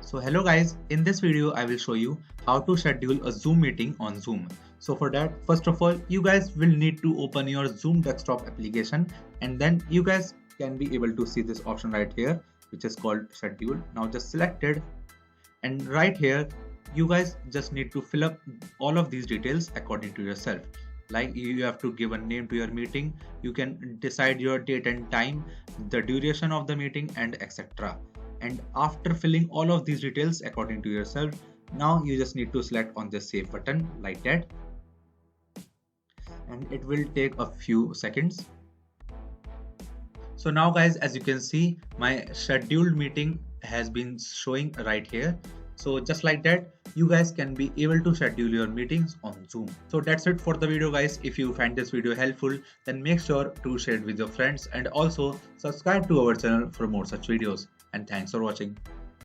So hello guys, in this video I will show you how to schedule a Zoom meeting on Zoom. So for that, first of all, you guys will need to open your Zoom desktop application, and then you guys can be able to see this option right here which is called schedule. Now just select it, and right here you guys just need to fill up all of these details according to yourself. Like you have to give a name to your meeting, you can decide your date and time, the duration of the meeting, and etc. And after filling all of these details according to yourself, now you just need to select on the save button like that, and it will take a few seconds. So now guys, as you can see, my scheduled meeting has been showing right here. So just like that, you guys can be able to schedule your meetings on Zoom. So that's it for the video guys. If you find this video helpful, then make sure to share it with your friends and also subscribe to our channel for more such videos. And thanks for watching.